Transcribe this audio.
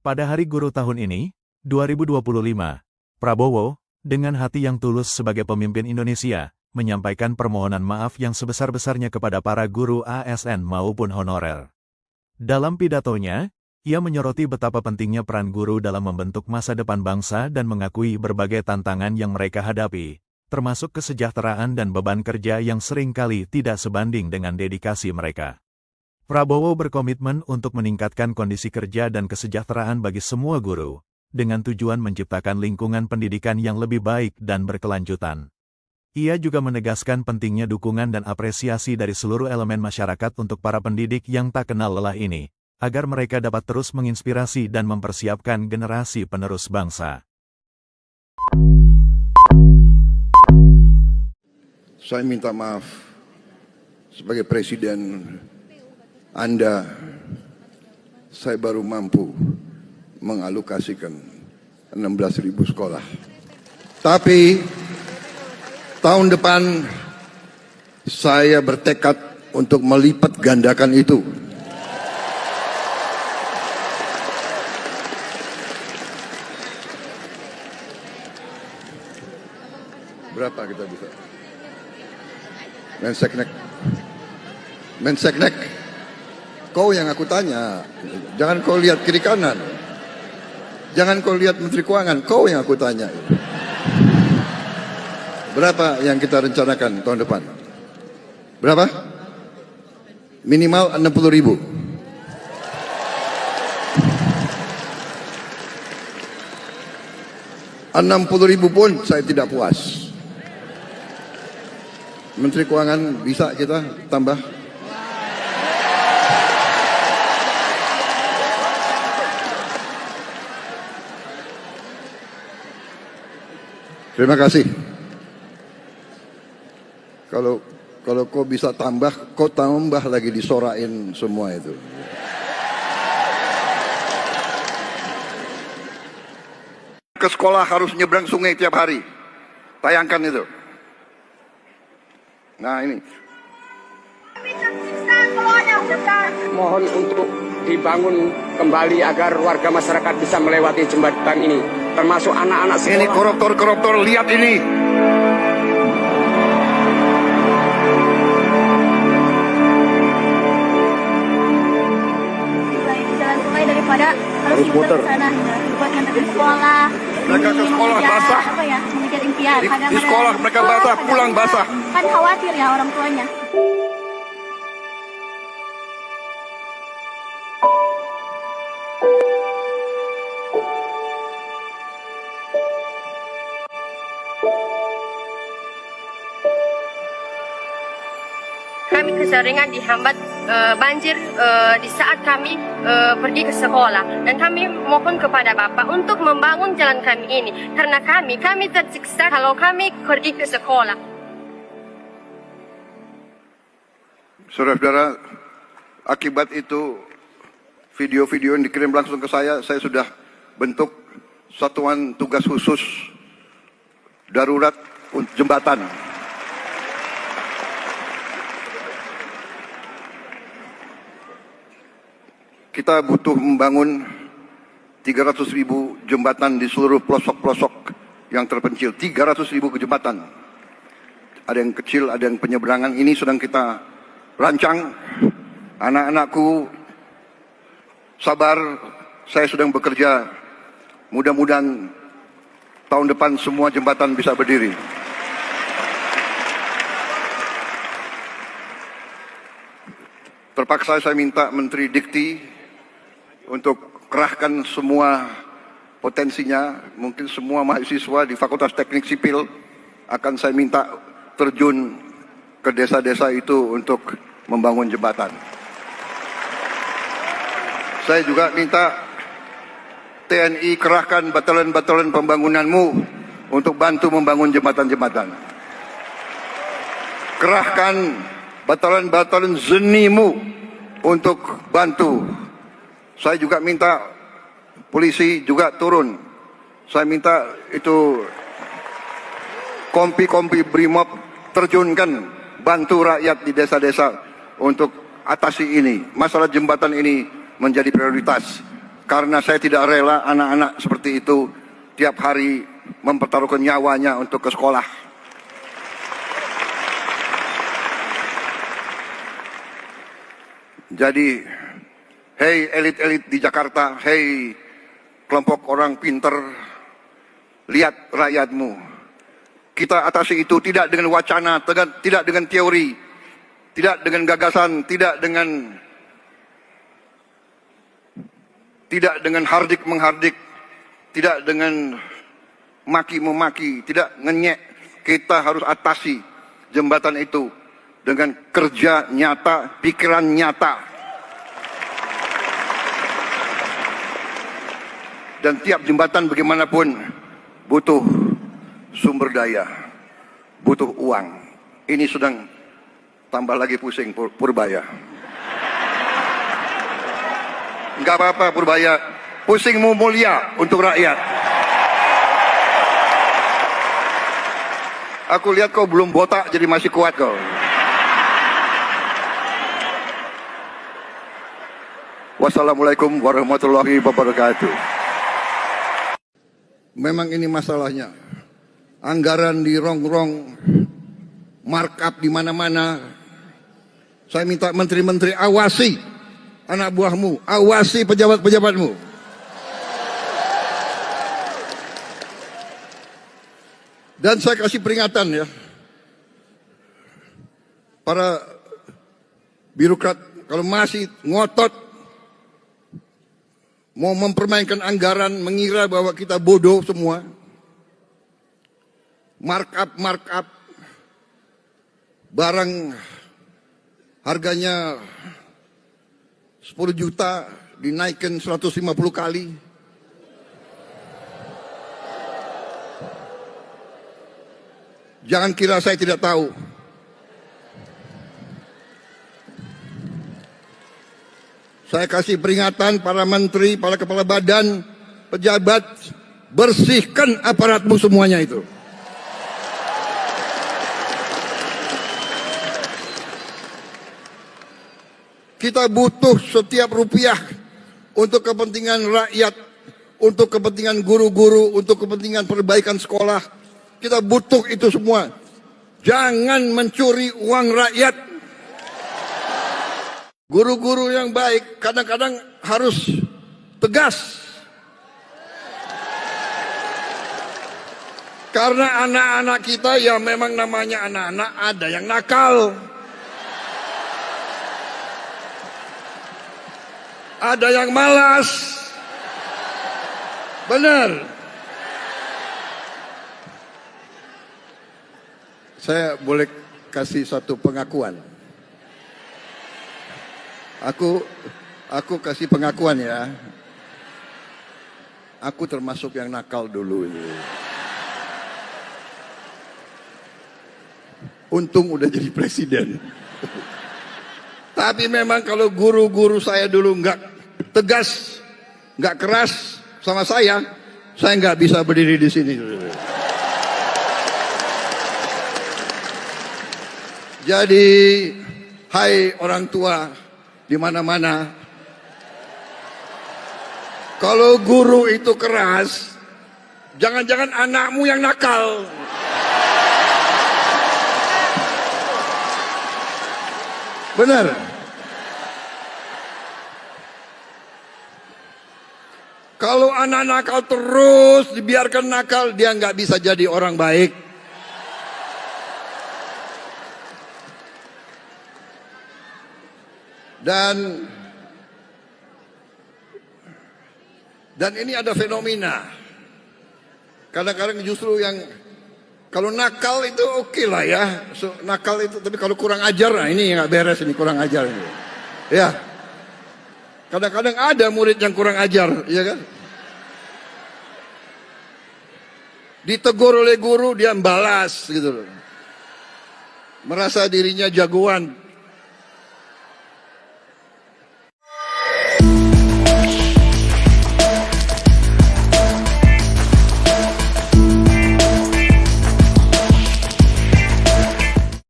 Pada Hari Guru tahun ini, 2025, Prabowo, dengan hati yang tulus sebagai pemimpin Indonesia, menyampaikan permohonan maaf yang sebesar-besarnya kepada para guru ASN maupun honorer. Dalam pidatonya, ia menyoroti betapa pentingnya peran guru dalam membentuk masa depan bangsa dan mengakui berbagai tantangan yang mereka hadapi, termasuk kesejahteraan dan beban kerja yang seringkali tidak sebanding dengan dedikasi mereka. Prabowo berkomitmen untuk meningkatkan kondisi kerja dan kesejahteraan bagi semua guru, dengan tujuan menciptakan lingkungan pendidikan yang lebih baik dan berkelanjutan. Ia juga menegaskan pentingnya dukungan dan apresiasi dari seluruh elemen masyarakat untuk para pendidik yang tak kenal lelah ini, agar mereka dapat terus menginspirasi dan mempersiapkan generasi penerus bangsa. Saya minta maaf sebagai Presiden Anda, saya baru mampu mengalokasikan 16.000 sekolah. Tapi tahun depan saya bertekad untuk melipat gandakan itu. Berapa kita bisa? Menseknek, kau yang aku tanya. Jangan kau lihat kiri kanan. Jangan kau lihat Menteri Keuangan, kau yang aku tanya. Berapa yang kita rencanakan tahun depan? Berapa? Minimal 60.000. $60.000 pun saya tidak puas. Menteri Keuangan bisa kita tambah? Terima kasih. Kalau kau bisa tambah, kau tambah lagi disorain semua itu. Ke sekolah harus nyebrang sungai tiap hari. Tayangkan itu. Nah ini. Mohon untuk dibangun kembali agar warga masyarakat bisa melewati jembatan ini, termasuk anak-anak sekolah. Ini koruptor, lihat ini. Jalan sungai daripada harus muter ke sana buat ngantar ke sekolah. Mereka ke sekolah basah. Mengejar impian. Di sekolah mereka basah, pulang basah. Kan khawatir ya orang tuanya. Kami keseringan dihambat banjir di saat kami pergi ke sekolah, dan kami mohon kepada Bapak untuk membangun jalan kami ini karena kami tersiksa kalau kami pergi ke sekolah. Saudara-saudara, akibat itu video-video yang dikirim langsung ke saya sudah bentuk satuan tugas khusus darurat jembatan. Kita butuh membangun 300.000 jembatan di seluruh pelosok-pelosok yang terpencil. 300.000 jembatan. Ada yang kecil, ada yang penyeberangan. Ini sedang kita rancang. Anak-anakku sabar, saya sedang bekerja. Mudah-mudahan tahun depan semua jembatan bisa berdiri. Terpaksa saya minta Menteri Dikti untuk kerahkan semua potensinya. Mungkin semua mahasiswa di Fakultas Teknik Sipil akan saya minta terjun ke desa-desa itu untuk membangun jembatan. Saya juga minta TNI kerahkan batalion-batalion pembangunanmu untuk bantu membangun jembatan-jembatan. Kerahkan batalion-batalion zenimu untuk bantu. Saya juga minta polisi juga turun. Saya minta itu kompi-kompi Brimob terjunkan, bantu rakyat di desa-desa untuk atasi ini. Masalah jembatan ini menjadi prioritas. karena saya tidak rela anak-anak seperti itu tiap hari mempertaruhkan nyawanya untuk ke sekolah. Jadi, hei elit-elit di Jakarta, hei kelompok orang pinter, lihat rakyatmu. Kita atasi itu tidak dengan wacana, tidak dengan teori, tidak dengan gagasan, tidak dengan hardik-menghardik, tidak dengan maki-memaki, tidak ngenyek. Kita harus atasi jembatan itu dengan kerja nyata, pikiran nyata. Dan tiap jembatan bagaimanapun butuh sumber daya, butuh uang. Ini sedang tambah lagi pusing Purbaya. Enggak apa-apa Purbaya, pusingmu mulia untuk rakyat. Aku lihat kau belum botak jadi masih kuat kau. Wassalamualaikum warahmatullahi wabarakatuh. Memang ini masalahnya. Anggaran di rongrong, markup di mana-mana. Saya minta menteri-menteri awasi anak buahmu, awasi pejabat-pejabatmu. Dan saya kasih peringatan ya. Para birokrat kalau masih ngotot mau mempermainkan anggaran, mengira bahwa kita bodoh semua. Markup, barang harganya 10 juta dinaikkan 150 kali. Jangan kira saya tidak tahu. Saya kasih peringatan para menteri, para kepala badan, pejabat, bersihkan aparatmu semuanya itu. Kita butuh setiap rupiah untuk kepentingan rakyat, untuk kepentingan guru-guru, untuk kepentingan perbaikan sekolah. Kita butuh itu semua. Jangan mencuri uang rakyat. Guru-guru yang baik kadang-kadang harus tegas. Karena anak-anak kita ya memang namanya anak-anak, ada yang nakal. Ada yang malas. Benar. Saya boleh kasih satu pengakuan. Aku kasih pengakuan ya. Aku termasuk yang nakal dulu ini. Untung udah jadi presiden. Tapi memang kalau guru-guru saya dulu nggak tegas, nggak keras sama saya nggak bisa berdiri di sini. Jadi, hai orang tua di mana-mana, kalau guru itu keras, jangan-jangan anakmu yang nakal. Benar. Kalau anak nakal terus dibiarkan nakal, dia nggak bisa jadi orang baik. Dan ini ada fenomena. Kadang-kadang justru yang kalau nakal itu oke lah ya, nakal itu, tapi kalau kurang ajar, nah ini nggak beres, ini kurang ajar ini. Ya, kadang-kadang ada murid yang kurang ajar, ya kan? Ditegur oleh guru dia membalas gitu loh, merasa dirinya jagoan.